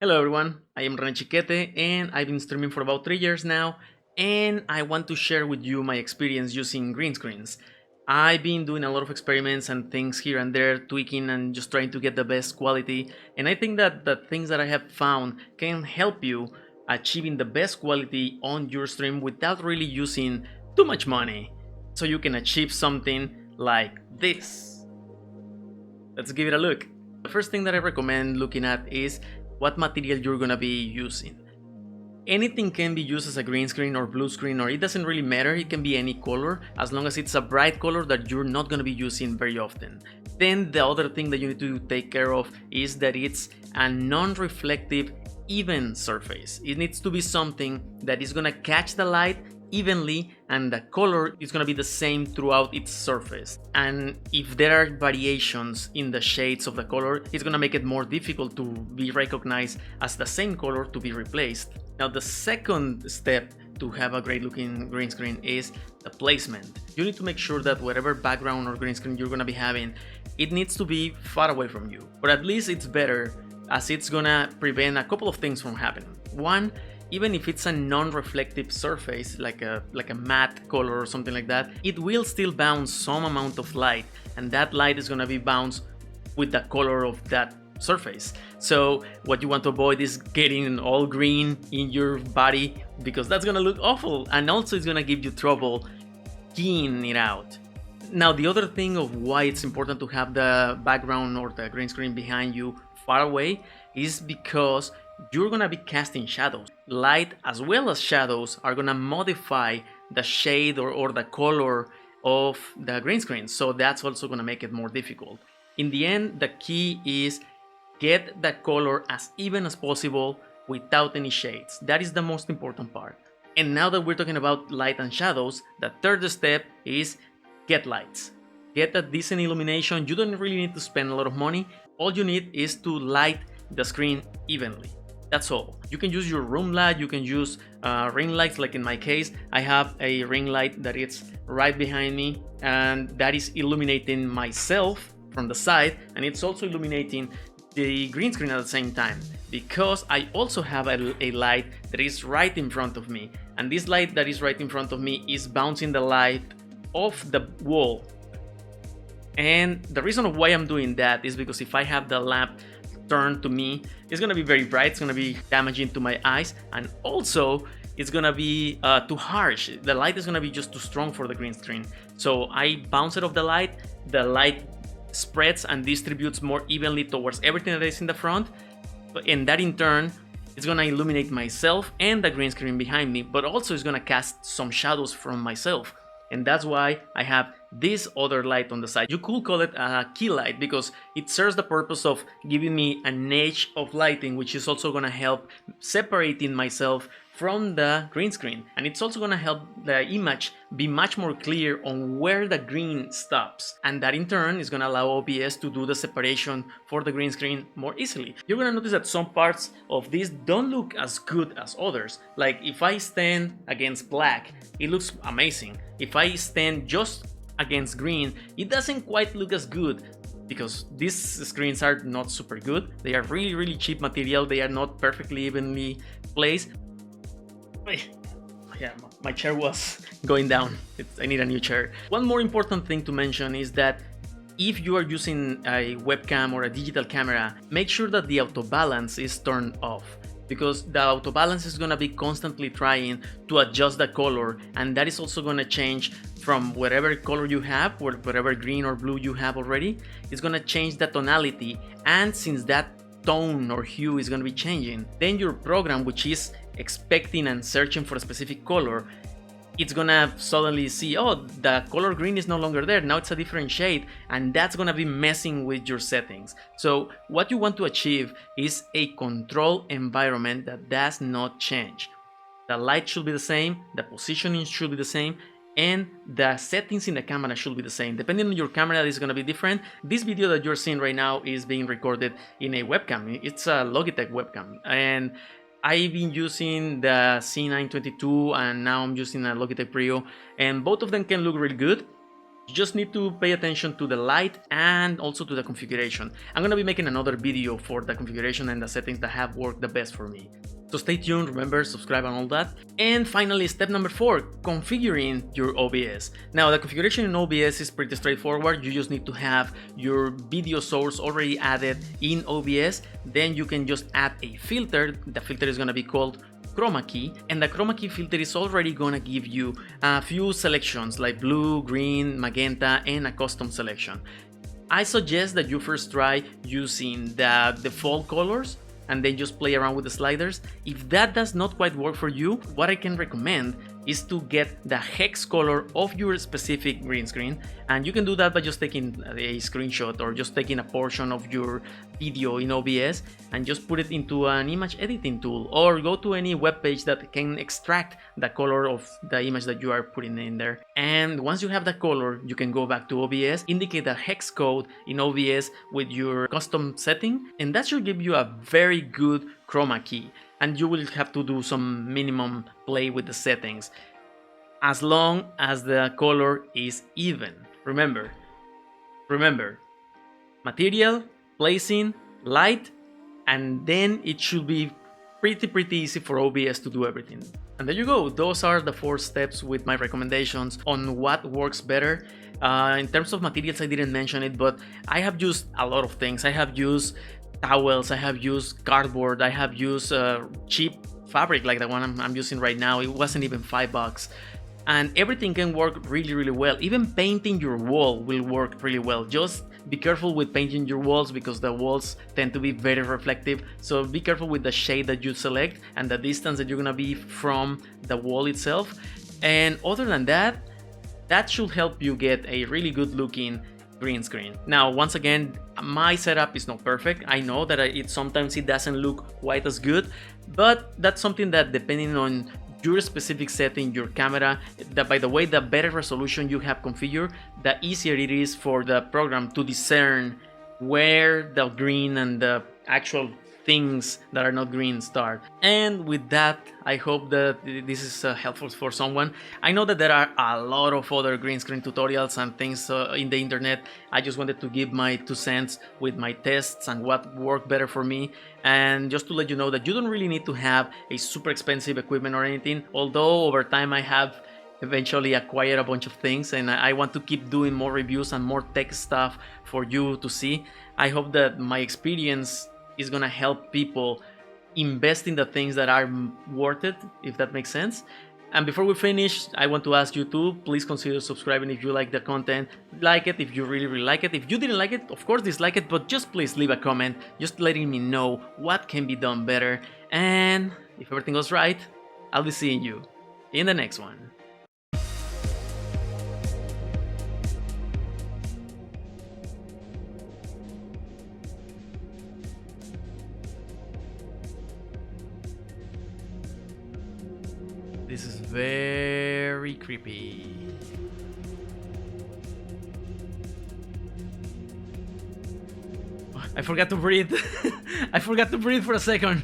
Hello everyone, I am ReneChiquete and I've been streaming for about 3 years now, and I want to share with you my experience using green screens. I've been doing a lot of experiments and things here and there, tweaking and just trying to get the best quality, and I think that the things that I have found can help you achieving the best quality on your stream without really using too much money, so you can achieve something like this. Let's give it a look. The first thing that I recommend looking at is what material you're gonna be using. Anything can be used as a green screen or blue screen, or it doesn't really matter, it can be any color as long as it's a bright color that you're not gonna be using very often. Then the other thing that you need to take care of is that it's a non-reflective even surface. It needs to be something that is gonna catch the light evenly and the color is going to be the same throughout its surface. And if there are variations in the shades of the color, it's going to make it more difficult to be recognized as the same color to be replaced. Now the second step to have a great looking green screen is the placement. You need to make sure that whatever background or green screen you're going to be having, it needs to be far away from you, or at least it's better, as it's gonna prevent a couple of things from happening. One, even if it's a non-reflective surface like a matte color or something like that, it will still bounce some amount of light, and that light is going to be bounced with the color of that surface. So what you want to avoid is getting all green in your body, because that's going to look awful, and also it's going to give you trouble keying it out. Now the other thing of why it's important to have the background or the green screen behind you far away is because you're gonna be casting shadows. Light as well as shadows are gonna modify the shade or the color of the green screen, so that's also gonna make it more difficult. In the end, the key is get the color as even as possible without any shades. That is the most important part. And now that we're talking about light and shadows, the third step is get lights. Get a decent illumination. You don't really need to spend a lot of money. All you need is to light the screen evenly. That's all. You can use your room light, you can use ring lights. Like in my case, I have a ring light that is right behind me, and that is illuminating myself from the side, and it's also illuminating the green screen at the same time, because I also have a light that is right in front of me, and this light that is right in front of me is bouncing the light off the wall. And the reason of why I'm doing that is because if I have the lamp turned to me, it's gonna be very bright, it's gonna be damaging to my eyes, and also it's gonna be too harsh. The light is gonna be just too strong for the green screen. So I bounce it off the light spreads and distributes more evenly towards everything that is in the front, and that in turn is gonna illuminate myself and the green screen behind me, but also is gonna cast some shadows from myself. And that's why I have this other light on the side. You could call it a key light because it serves the purpose of giving me an edge of lighting, which is also going to help separating myself from the green screen, and it's also going to help the image be much more clear on where the green stops, and that in turn is going to allow OBS to do the separation for the green screen more easily. You're going to notice that some parts of this don't look as good as others. Like if I stand against black, it looks amazing. If I stand just against green, it doesn't quite look as good, because these screens are not super good. They are really cheap material. They are not perfectly evenly placed. Yeah, my chair was going down. I need a new chair. One more important thing to mention is that if you are using a webcam or a digital camera, make sure that the auto balance is turned off, because the auto balance is going to be constantly trying to adjust the color, and that is also going to change from whatever color you have, or whatever green or blue you have already. It's going to change the tonality, and since that tone or hue is going to be changing, then your program, which is expecting and searching for a specific color, it's gonna suddenly see, oh, the color green is no longer there, now it's a different shade, and that's gonna be messing with your settings. So what you want to achieve is a control environment that does not change. The light should be the same, the positioning should be the same, and the settings in the camera should be the same. Depending on your camera, this is going to be different. This video that you're seeing right now is being recorded in a webcam. It's a Logitech webcam, and I've been using the C922, and now I'm using a Logitech Brio, and both of them can look really good. You just need to pay attention to the light and also to the configuration. I'm gonna be making another video for the configuration and the settings that have worked the best for me. So stay tuned, remember, subscribe and all that. And finally, step number 4, configuring your OBS. Now, the configuration in OBS is pretty straightforward. You just need to have your video source already added in OBS. Then you can just add a filter. The filter is gonna be called chroma key, and the chroma key filter is already gonna give you a few selections like blue, green, magenta, and a custom selection. I suggest that you first try using the default colors and then just play around with the sliders. If that does not quite work for you, what I can recommend is to get the hex color of your specific green screen, and you can do that by just taking a screenshot or just taking a portion of your video in OBS and just put it into an image editing tool, or go to any web page that can extract the color of the image that you are putting in there. And once you have the color, you can go back to OBS, indicate the hex code in OBS with your custom setting, and that should give you a very good chroma key. And you will have to do some minimum play with the settings, as long as the color is even. Remember, material, placing, light, and then it should be pretty easy for OBS to do everything. And there you go. Those are the 4 steps with my recommendations on what works better. In terms of materials, I didn't mention it, but I have used a lot of things. I have used towels, I have used cardboard, I have used cheap fabric like the one I'm using right now. It wasn't even $5, and everything can work really well. Even painting your wall will work really well. Just be careful with painting your walls because the walls tend to be very reflective, so be careful with the shade that you select and the distance that you're gonna be from the wall itself. And other than that, that should help you get a really good looking green screen. Now, once again, my setup is not perfect. I know that sometimes it doesn't look quite as good, but that's something that, depending on your specific setting, your camera, by the way, the better resolution you have configured, the easier it is for the program to discern where the green and the actual things that are not green start. And with that, I hope that this is helpful for someone. I know that there are a lot of other green screen tutorials and things in the internet. I just wanted to give my 2 cents with my tests and what worked better for me, and just to let you know that you don't really need to have a super expensive equipment or anything, although over time I have eventually acquired a bunch of things, and I want to keep doing more reviews and more tech stuff for you to see. I hope that my experience is gonna help people invest in the things that are worth it, if that makes sense. And before we finish, I want to ask you to please consider subscribing if you like the content. Like it if you really like it. If you didn't like it, of course dislike it, but just please leave a comment, just letting me know what can be done better. And if everything goes right, I'll be seeing you in the next one. This is very creepy. I forgot to breathe. I forgot to breathe for a second.